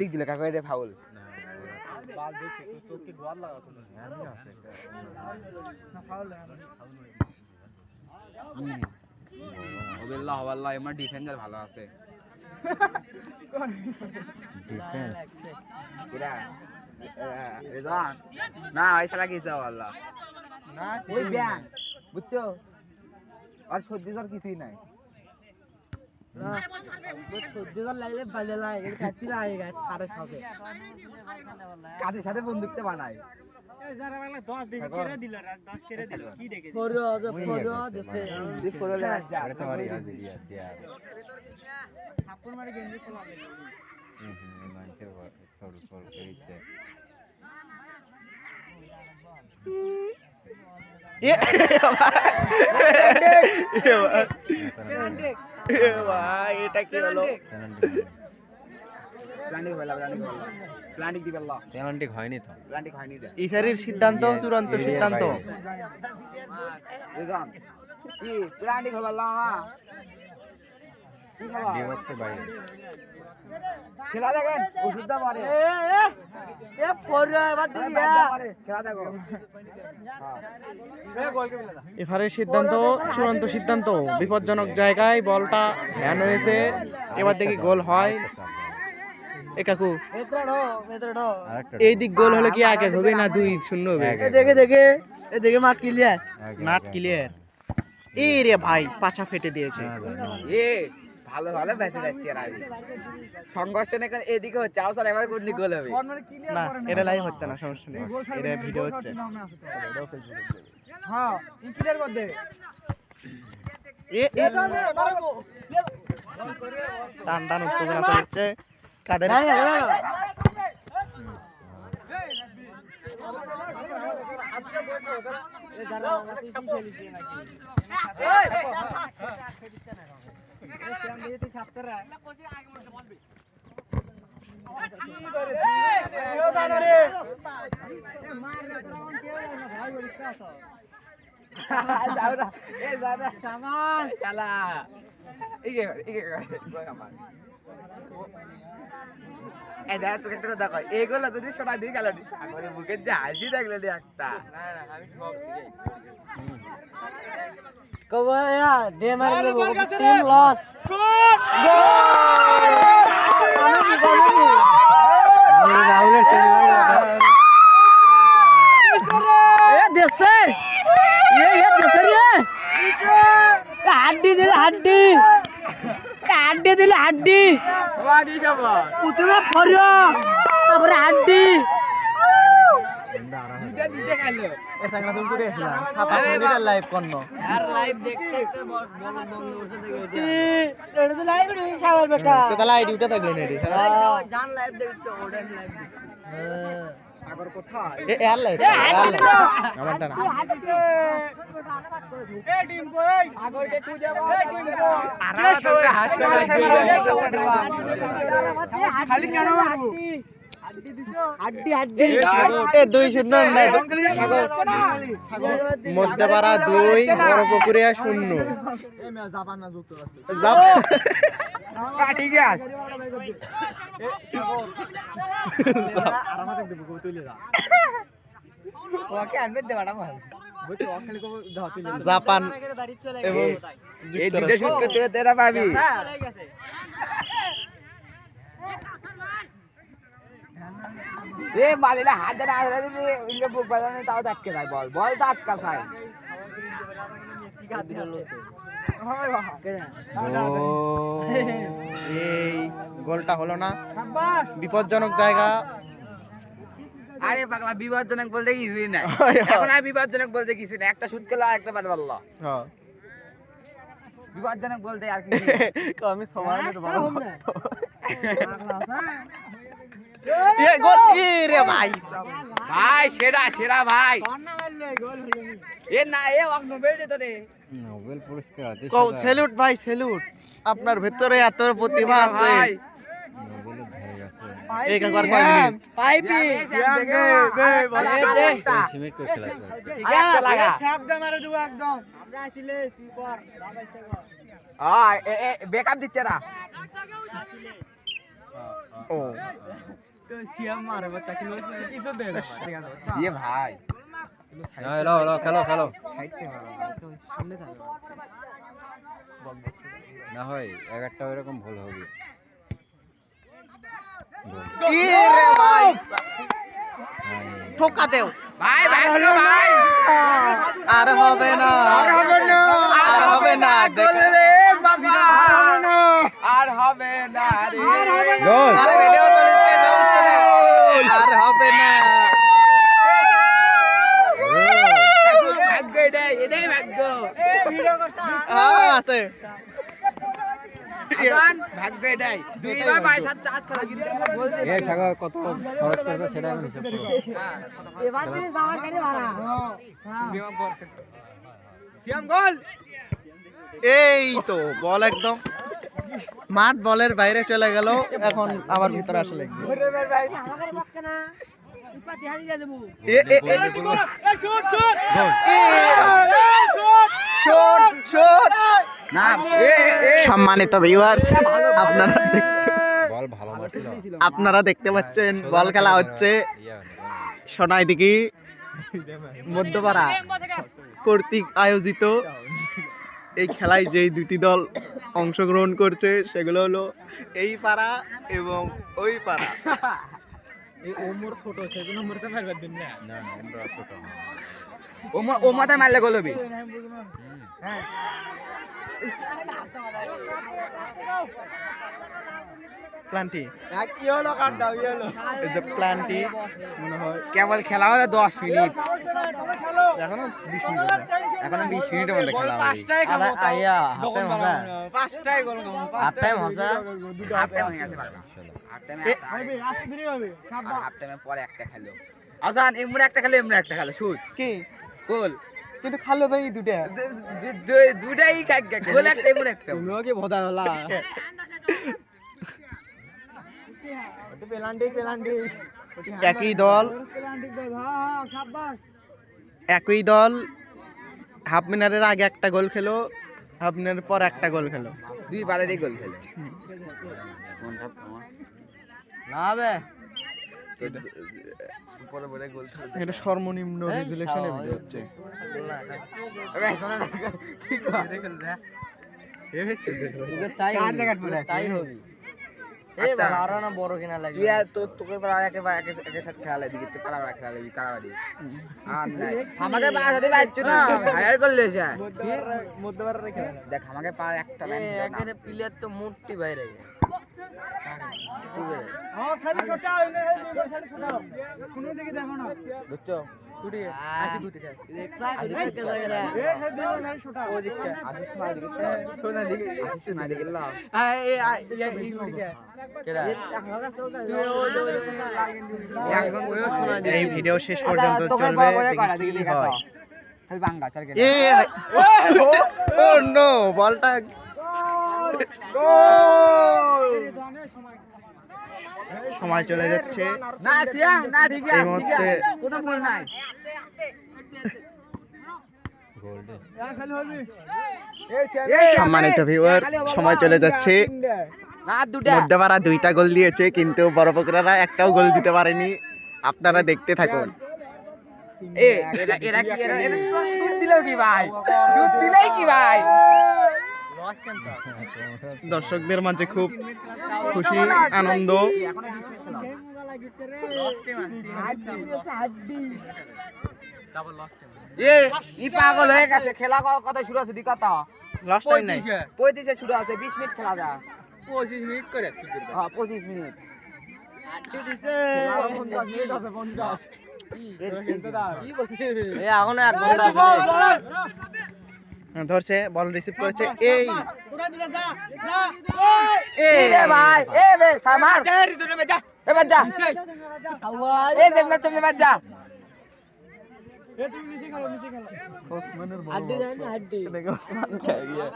ঠিক দিলে কাকা এটা ফাউল বাল দেখে তো চোখে গোয়াল লাগাতো না আমি আছে না ফাউল ওবিল্লাহ ওয়াল্লাহ আমার ডিফেন্ডার ভালো আছে ডিফেন্স পুরা রেজান না ওই শালা কিছু আল্লাহ না ওই ব্যান বুঝছো আর সত্যি আর কিছুই নাই কাদের সাথে বন্ধুত্ব বানায় এটা কি হলো পেনাল্টি হয়নি তো ইফারির সিদ্ধান্ত চূড়ান্ত সিদ্ধান্ত কি প্লান্টিং হলো না কি খাবার ডিবক্সের বাইরে খেলা দেখেন ওষুধটা মারে খেলা দেখো এফারের সিদ্ধান্ত চূড়ান্ত সিদ্ধান্ত বিপজ্জনক জায়গায় বলটা হ্যান হয়েছে এবার দেখি গোল হয় এ কাকু এই দিক গোল হলে কি 1-1 হবে না 2-0 হবে দেখে মাঠ ক্লিয়ার এই রে ভাই পাছা ফেটে দিয়েছে এ ভালো ভালো ব্যাটে যাচ্ছে আর সংঘর্ষ এখন এদিকে হচ্ছে আউসার এবার কোনদিকে গোল হবে না এটা লাইভ হচ্ছে না সমস্যা নেই এটা ভিডিও হচ্ছে হ্যাঁ ক্লিয়ার করে দে টান টান উত্তেজনা চলছে কাদের এগুলো যদি সোনা দিয়ে গেল বুকে যে হাসি দেখলো একটা হাড্ডি দিলে হাড্ডি প্রথমে ফরিও তারপরে হাড্ডি লাইভ করনো আর লাইভ দেখতে বন্ধ করতে দেখে এটা তো লাইভ ভিডিও সাবার বেটা তাহলে আইডিটা থাকলে নেডি জান লাইভ দেখছো ওডেন লাইভ আগর কোথায় এর লাইভ আমারটা না এ টিম কই আগরকে খুঁজে খালি কেন মারবো হাড্ডি এ 2-0 মধ্যপাড়া 2 বড় পুকুরিয়া 0 জাপান না যুক্তরাষ্ট্র ঠিক আছে আর আমাদের দেব কো তুইলে যা ওকে আনবে দে বাড়া মার বুঝছো খালি কো দাও তুইলে জাপান এবং এই দুটো শুট করতে তেরা পাবি এ মালিটা হাত ধরে আড়া দিবি ইনকে বুক বাজানে তাও আটকে যায় বল তো আটকা যায় এই গোলটা হলো না বিপজ্জনক জায়গা আরে পাগলা বিপজ্জনক বলতে কিছুই নাই এখন আর বিপজ্জনক বলতে কিছু না একটা শুট করলে আরেকটা বাদ বললো হ্যাঁ বিপজ্জনক বলতে আর কি আমি সময় নিতে পারবো এ গোল রে ভাই ভাই সেরা ভাই এ না এ ওয়াক নোবেল দে তো রে নোবেল পুরস্কার কও স্যালুট ভাই স্যালুট আপনার ভিতরে এত প্রতিভা আছে নোবেলের ধারে গেছে এই কাকার কয় মিনিট পাইপি সিমেন্ট করে খেলা চলছে ঠিক আছে লাগা ছাপ দে মারে দেব একদম আমরা আসলে সুপার এ ব্যাকআপ দিচ্ছে না ও দিয়ে ভাই এলো খেলো খেলো না হয় 11টা এরকম ভুল হবে গোল। রে ভাই হ্যাঁ, ঠোকা দেও ভাই ভাগ্য ভাই আর হবে না আর হবে না গোল রে বাবা আর হবে না রে গোল। আরে ভিডিও চলছে চলছে না। আর হবে না ভাগ্য এটাই ভাগ্য আছে আজান, ভাগ্য এটাই দুইবার 22 টাচ খেলা কিন্তু একবার গোল এ সাগর কত খরচ করবে সেটা আমি হিসাব করব এবার তুমি যাওয়ার গাড়ি ভাড়া সিয়াম গোল এই তো বল একদম মাঠ বলের বাইরে চলে গেল এখন আবার ভিতরে আসলে আমাদের পক্ষে না ইপাতি হারি দিয়ে দেবো না সম্মানিত ভিউয়ার্স আপনারা বল ভালো মারছিল আপনারা দেখতে পাচ্ছেন বল খেলা হচ্ছে সোনাইদিঘি মধ্যপাড়া কর্তৃক আয়োজিত এই খেলায় যেই দুটি দল অংশগ্রহণ করছে সেগুলো হলো এই পাড়া এবং ওই পাড়া না আমরা ছোট ও মাথায় মারলে গোল হবে প্ল্যান্টি এই যে প্ল্যান্টি মনে হয় কেবল খেলা হলো 10 মিনিট এখনো 20 মিনিট আছে। এখনো 20 মিনিটের মধ্যে খেলা হবে হাফ টাইম হয়ে গেছে হাফ টাইমে পরে একটা খেলো আসান এমন একটা খেলো এমন একটা খেলো শুট কি গোল কিন্তু খালো ভাই দুটা দুটাই গোল একটা এমন একটা একই দল হাফ মিনারের আগে একটা গোল খেলো হাফ মিনারের পর একটা গোল খেলো দুই বারেরই গোল খেলো মন খারাপ তোমার না বে পরে বলে গোল খেলো এটা সর্বনিম্ন রেজুলেশনে ভিডিও হচ্ছে কি করে তাই হবে এই বাবা না বড় কিনা লাগে তুই আর তোকে একের সাথে খেলা দিকে তুই কারা খেলা দিবি কারা দিবি আর নাই আমাকে পার সাথে বাইছো না হায়ার করলে যা দেখ আমাকে পার একটা লাইন একের প্লেয়ার তো মুট্টি বাইরে বুঝছো এই ভিডিও শেষ পর্যন্ত চলবে দেখি কি হয় ও নো বলটা সময় চলে যাচ্ছে না সিয়াম না ঠিক এই আছে মুহূর্তে কোনো ভুল নাই গোল্ডে সম্মানিত ভিউয়ার্স সময় চলে যাচ্ছে না দুটা মধ্যপাড়া দুইটা গোল দিয়েছে কিন্তু বড়পুকুরারা একটাও গোল দিতে পারেনি আপনারা দেখতে থাকুন এরা কি এরা শুট দিলেও কি ভাই শুট দিলেই কি ভাই দর্শকদের মাঝে খুব খুশি আনন্দ ই পাগল হয়ে গেছে খেলা কত শুরু আছে দি কত লাস্ট টাইম নাই 35 শুরু আছে 20 মিনিট খেলা যা 25 মিনিট করে হ্যাঁ 25 মিনিট ধরছে বল রিসিভ করেছে এই এই রে ভাই এ বে সামার এ বাজা এ দেখ না তুমি বাজা ওসমানের বড় হাড্ডি জানি হাড্ডি দেখো ওসমান খেয়ে গিয়ে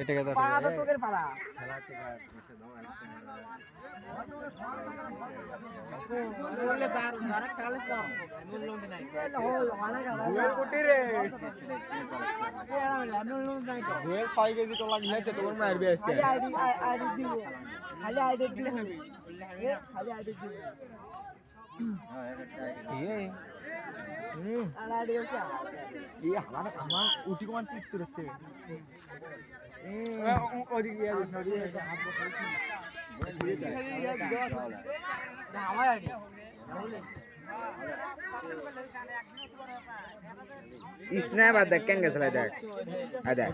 এটাকে তো পাড়া তো তোদের পাড়া বললে যারা খেলে তো মূল্য নাই জুয়েল কোটি রে মূল্য নাই তো জুয়েল 6 কেজি তো লাগিয়েছে তোমার মারবে আজকে আইডি দিব খালি আইডি দিলে হবে খালি আইডি দিব আর আইডি আছে ये हमारा हमारा उठी कमान टिक तो रहते ओडी गया हाथ আমার আইডি স্ন্যাপ আর দেখ কেন গেছিল দেখ দেখ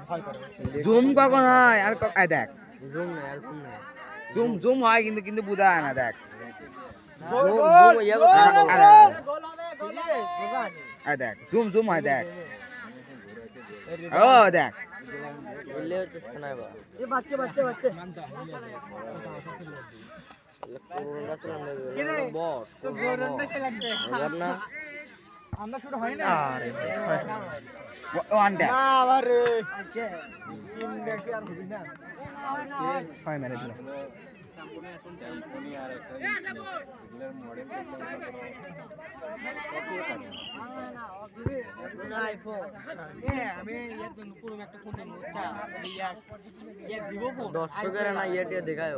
জুম কখন হয় আর দেখ জুম না আর জুম না জুম জুম হয় কিন্তু কিন্তু বুঝা হয় না দেখ गोल দেখ জুম জুম হয় দেখ ও দেখ বললে হচ্ছে স্নাইপার এই বাচ্চা বাচ্চা বাচ্চা কোরোনা চালানো কিরে বট তো গরমটা লাগবে বট না আমরা শুরু হয় না আরে ওয়ানটা না আরে আচ্ছা তিন দেখে আর হবি না 6 মেরে দিল স্যাম্পনি আর একটা এগুলোর মডেল আইফোন আমি ইয়ার জন্য পুরো একটা ফোন দেব আচ্ছা ইয়ার দিব ফোন দর্শকের না ইয়েটিয়া দেখায়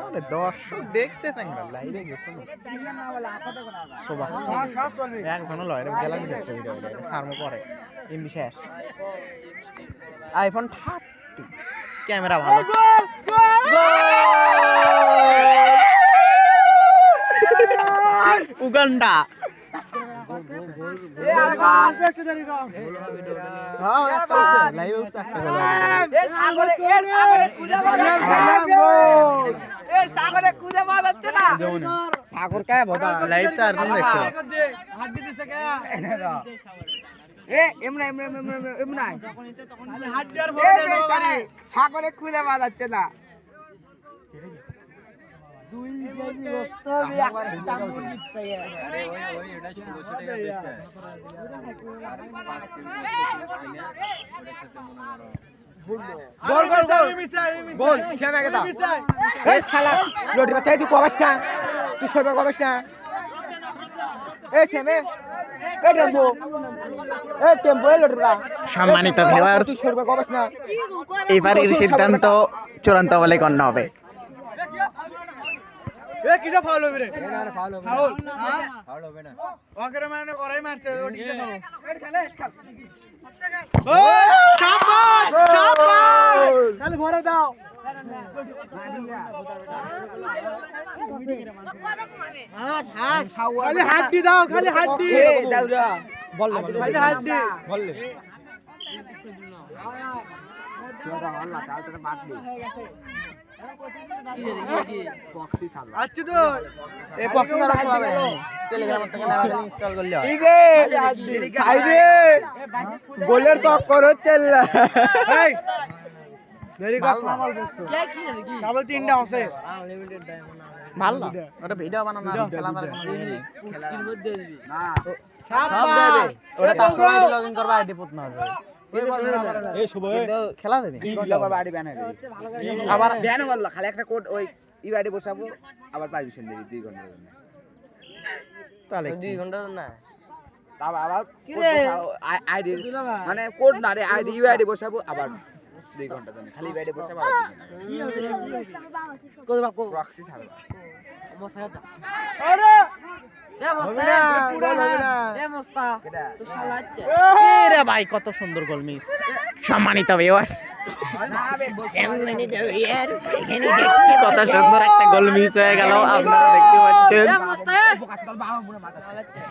আরে দর্শক দেখছে সাংরা লাইভে গেছে না বলে আপাতত করা শোভা সব চলবে একজন লয় রে গেলাম দেখতে ভিডিও সারমো পরে এমবি শেষ আইফোন 30 ক্যামেরা ভালো উগান্ডা এ আর বাস দেখতে জানি না হ্যাঁ লাইভে উঠছে একটা গোল এ সাগরে কুদা মারা এ সাগরে কুদা মারা যাচ্ছে না সাগর কায় বদা লাইভ তো আর কোন দেখছো হাত দিতেছে কে এ এমনা এমনা এমনা এমনা আমি হাত দেওয়ার এ বেচারি সাগরে খুঁজে পাওয়া যাচ্ছে না দুই কেজি গোস্ত আমি একটা মুরগি চাই আরে ওই এটা 1600 টাকা বেচছে আর 5 কেজি আইনা ওটার সাথে মনে করো গোল গোল গোল গোল খেমে গেতা এই শালা লড়ি বাতে তুই কবাস না তুই সরবে কবাস না এই খেমে এই টেম্পো এই লড়িরা সম্মানিত ভিউয়ার্স তুই সরবে কবাস না এবারের সিদ্ধান্ত চূড়ান্ত বলে গণ্য হবে এ কিসা ফাউল হবে রে না ফাউল হবে ফাউল ফাউল হবে না ওকে মানে করাই মারছে ও ঠিক আছে খালি ভরে দাও খালি হাড্ডি দাও খালি হাড্ডি বল খালি হাড্ডি বল আচ্ছা তো এই বক্স আর হবে টেলিগ্রাম থেকে ইনস্টল করলে হয় ঠিক আছে সাইডে গোলের চক্কর হচ্ছে এই দেরি কর কামাল বলছো কে কি জানি কি কামাল তিনটা আছে আনলিমিটেড ডায়মন্ড ভালো না ওটা ভিডিও বানানো আর খেলা করে কোনো ইয়ে নেই কিল মধ্যে দিবি না সব দেবে ওটা পাসওয়ার্ড আইডি লগইন করবা আইডি পুত না হবে এই শুভ খেলা দেবে কোডটা বাড়ি ব্যান হয়ে যাবে আবার ব্যান বলল খালি একটা কোড ওই ইবাইডি বসাবো আবার পারমিশন দেবি 2 ঘন্টার জন্য তাহলে 2 ঘন্টা না তারপর আবার আইডি মানে কোড না রে আইডি ইউআইডি বসাবো আবার 2 ঘন্টার জন্য খালি ইউআইডি বসাবো আবার প্রক্সি সার্ভার মশাটা আরে এ মস্তা এ মস্তা কেডা তো শালাচ্ছে রে ভাই কত সুন্দর গোল মিস সম্মানিত ভিউয়ার্স কত সুন্দর একটা গোল মিস হয়ে গেল আপনারা দেখতে পাচ্ছেন এ মস্তা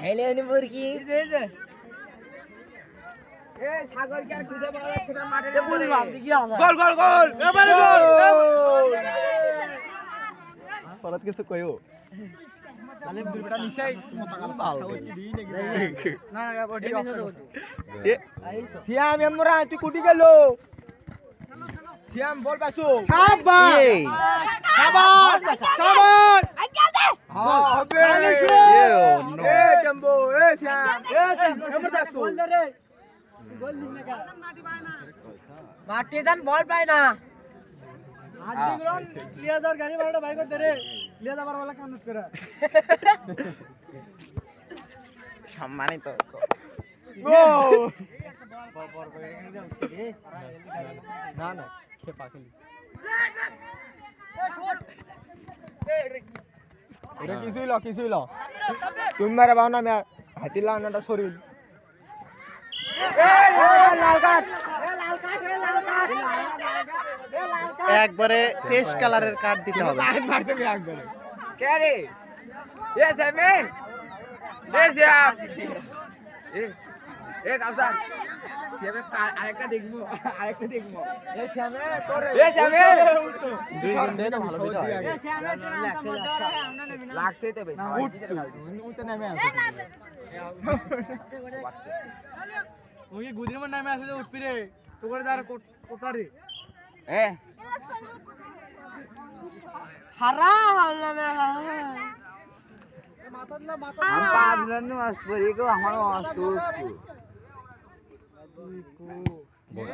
হেলেনি মুরগি এই যে এ সাগর কি আর খুঁজে পাওয়া যাচ্ছে না মাঠে এ বল ভাবছি কি হবে গোল গোল গোল এবারে গোল পরত কিছু কইও তাহলে দুইটা নিচাই না না বডি এ সিয়াম এমরা তুই কুটি গেল সিয়াম বল পাসু শাবাশ এই শাবাশ শাবাশ হবে এ টেম্পো এ সিয়াম এ সিয়াম এমরা পাসু গোল দিস না মাটি জান বল পায় না আড্ডি গ্রাউন্ড 3000 গাড়ি ভাড়া ভাই করতে রে লিয়ে যাবার বলা কামত করে সম্মানিত গো না না খেপা খেলি এটা কিছুই ল তুমি মারে বাও না আমি হাতি লাগানোটা শরীর একবারে ফেস কালারের কার্ড দিতে হবে কে রে এ সেভেন এ শ্যাম এ কাউসার শ্যামে আরেকটা দেখবো এ শ্যামে দুই গুণ দিয়ে তো ভালো দিতে হয় লাগছে তো বেশ ওই গুদির মন নামে আছে যে উঠবি রে তোর যার কোতারি এ খারা নামে हम पादलन नु अस्परी को हमारो असुर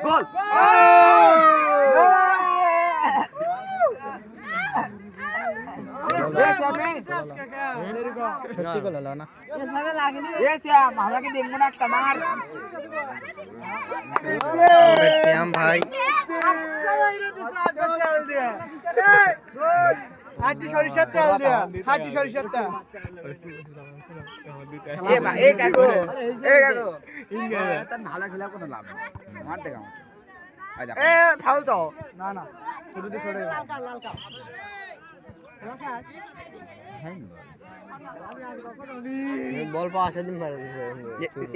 गोल সত্যি গোল হলো না এ শ্যাম আমাকে দেখবো না একটা মার আমাদের শ্যাম ভাই হাঁটি সরিষার তেল দিয়া হাঁটি সরিষার তেল এ কাকু তার ভালো খেলা কোনো লাভ নেই মার দেখা এ ফাউল তো না না ছোট দিয়ে ছোট বল পাওয়া সেদিন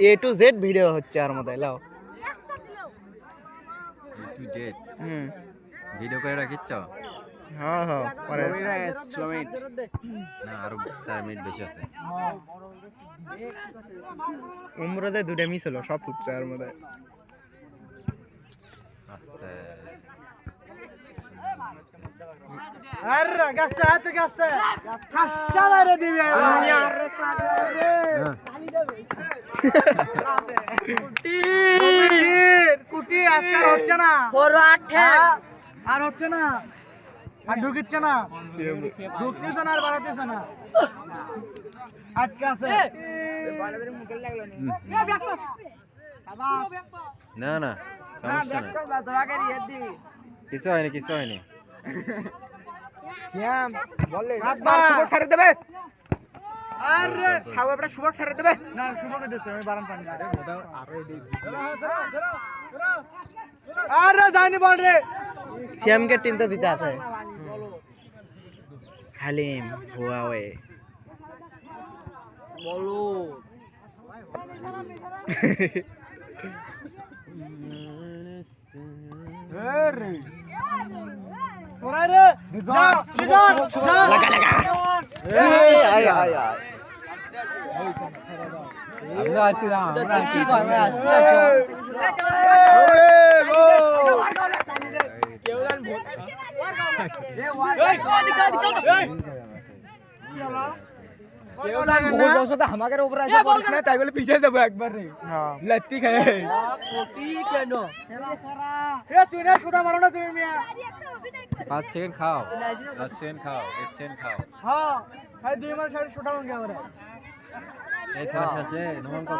এ টু জেড ভিডিও হচ্ছে আর মতো এলাও তুই জেট হুম ভিডিও করে রাখিচ্ছ হ্যাঁ হ্যাঁ পরে না আরো 4 মিনিট বেশি আছে উমরাতে দুটো মিস হলো সব ফুটছে আর মধ্যে আস্তে আরে গাছে হাত গাছে খাসা মারে দিবে আরে কুটি আজকাল হচ্ছে না আর হচ্ছে না আর ঢুকিচ্ছে না ঢুকতেছ না আর বাড়াতেছ না আটকে আছে না না সমস্যা নেই কিছু হয়নি শ্যাম বলে সুবক ছাড়ে দেবে আরে সাগরটা সুবক ছাড়ে দেবে না শুভকে দিছে আমি বারান পানি আরে আরে যায়নি বল রে শ্যামকে টিনতে দিতে আছে হালিম হুয়াওয়ে বলো রে তোরা রে যা লাগা লাগা আয় আয় আয় আমরা আছি না কি করবে আসছে কেউলান ভোট আমাদের উপরে আসে বলিস না তাই বলে পিছিয়ে যাবো একবার রে হ্যাঁ লাত্তি খায় কেন এ তুই না ছোটা মারো না তুমি মিয়া 5 সেকেন্ড খাও 10 সেকেন্ড খাও 1 সেকেন্ড খাও হ্যাঁ ভাই দুই মাস সাইড ছোটা মারগে আমরা এই খেলা শেষে নমন কর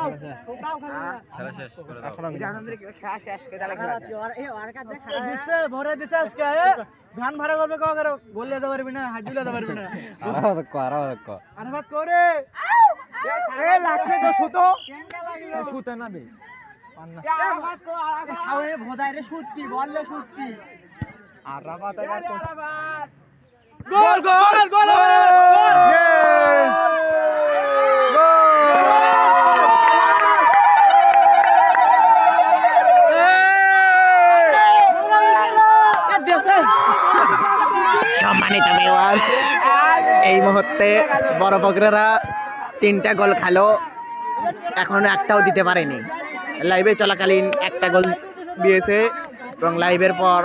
খেলা শেষ করে দাও এটা আমাদের খেলা শেষ করে তাহলে খেলা দিছে ভরে দিছে আজকে ধান ভাড়া করবে কো করে গোল দিতে পারবি না হাড্ডি দিতে পারবি না আরাও দেখো আরে বাত করে এ লাগছে তো সুতো সুতো না দে পান্না সামনে ভোদাই রে শুটকি বললে শুটকি আর রাবাত গোল গোল গোল সম্মানিত ভিউয়ার্স এই মুহূর্তে বড় বগরেরা 3টা গোল খেলো এখনো একটাও দিতে পারেনি লাইভে চলাকালীন একটা গোল দিয়েছে এবং লাইভের পর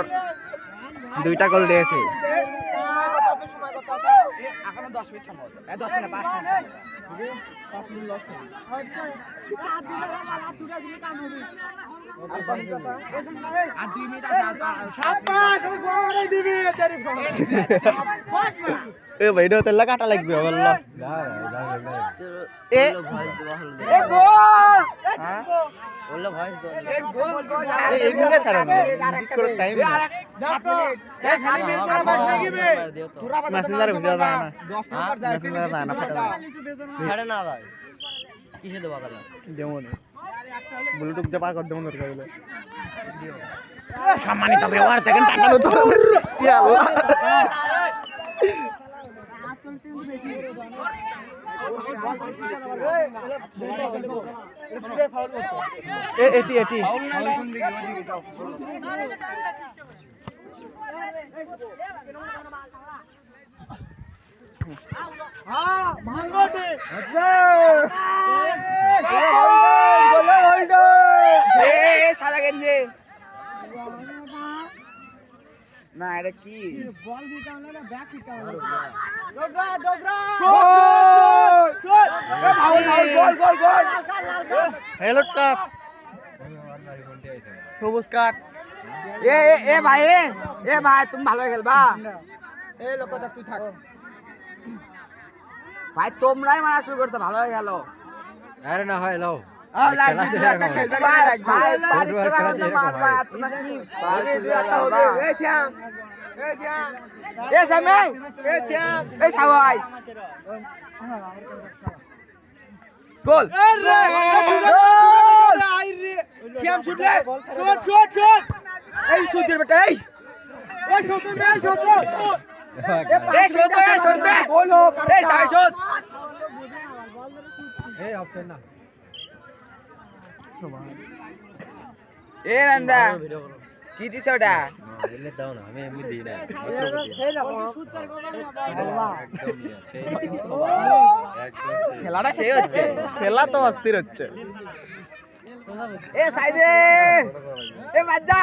2টা গোল দিয়েছে এখনো 10 মিনিট সময় 10 মিনিট 5 মিনিট 5 মিনিট লস আর 2 মিনিট আছে আর 5 এ ভাই এটা তেলা কাটা লাগবে বললো এ এ গোল হ্যাঁ বললো ভয়েস দাও এ গোল গোল এই এমনিতে ছাড়া করে টাইম না এ সানি মেনচরা বাস লাগিবে তোরা বাদ মেসেঞ্জারে ভিডিও দাও না 10 নম্বর যায় মেসেঞ্জারে দাও না ফাটা ছাড়ে না ভাই কিসে দেবো তাহলে যেমন ব্লুটুথ দিয়ে পার কর দেবো দরকার হলে সম্মানিত ব্যবহার থেকে টাকানো তো আল্লাহ এটি সাদা গেঞ্জি না এটা কি হ্যালো কাট সবুজ কাট এ ভাই এ ভাই তুমি ভালো খেলবা এই লোকটা তুই থাক ভাই তোমরাই মারা শুরু করতে ভালো হয়ে গেল আরে না হয় লাও গোল কি দিছে ওটা দাও না আমি এমনি দিই না খেলাটা সেই হচ্ছে খেলা তো অস্থির হচ্ছে এ সাইদে এ বাজ্জা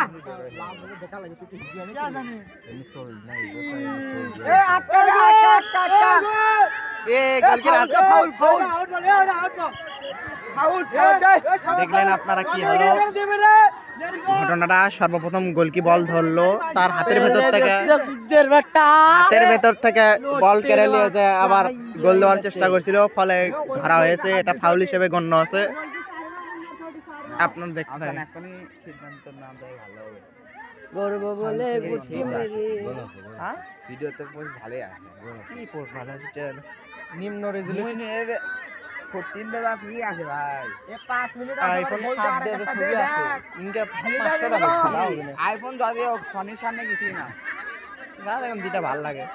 এ আটকা এ গোলকির ফাউল ফাউল দেখলেন আপনারা কি হলো ঘটনাটা সর্বপ্রথম গোলকি বল ধরলো তার হাতের ভেতর থেকে বল কেড়ে নিয়ে যায় আবার গোল দেওয়ার চেষ্টা করছিল ফলে ধরা হয়েছে এটা ফাউল হিসেবে গণ্য আছে আপনার দেখতে থাকেন। এখনই সিদ্ধান্ত না দেয় ভালো হবে করব বলে হ্যাঁ ভিডিও তো পোস্ট ভালোই আসে কি পোস্ট ভালো হচ্ছে নিম্ন রেজুলেশন 14 টাকা ফ্রি আছে ভাই আইফোন 7 দিয়ে ছবি আছে ইনকা 500 টাকা ভালো হবে না আইফোন যদি হোক সনির সামনে কিছুই না না দেখুন দুইটা ভালো লাগে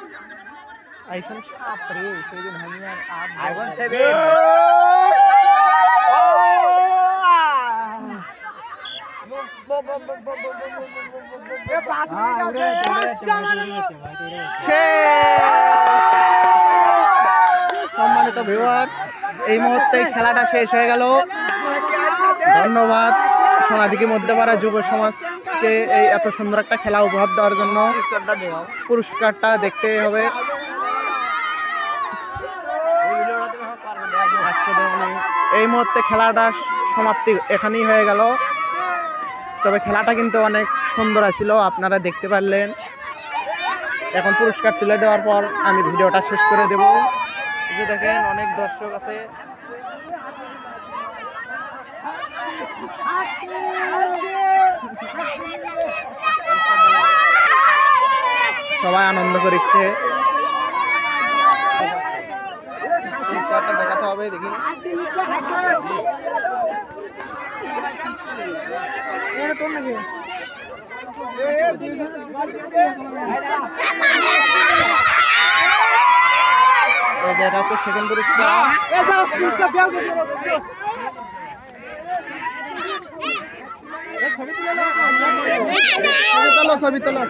আইফোন 7 রে সেদিন আমি আর আইফোন 7 সম্মানিত ভিউয়ার্স এই মুহূর্তে খেলাটা শেষ হয়ে গেল ধন্যবাদ সোনাদিঘি মধ্যপাড়া যুব সমাজকে এই এত সুন্দর একটা খেলা উপহার দেওয়ার জন্য পুরস্কারটা দেখতে হবে এই মুহূর্তে খেলাটা সমাপ্তি এখানেই হয়ে গেল তবে খেলাটা কিন্তু অনেক সুন্দর ছিল আপনারা দেখতে পারলেন এখন পুরস্কার তুলে দেওয়ার পর আমি ভিডিওটা শেষ করে দেব এই যে দেখেন অনেক দর্শক আছে সবাই আনন্দ করছে দেখাতে হবে দেখি এটা হচ্ছে সেকেন্ড পুরস্কার ছবি তোলো ছবি তোলো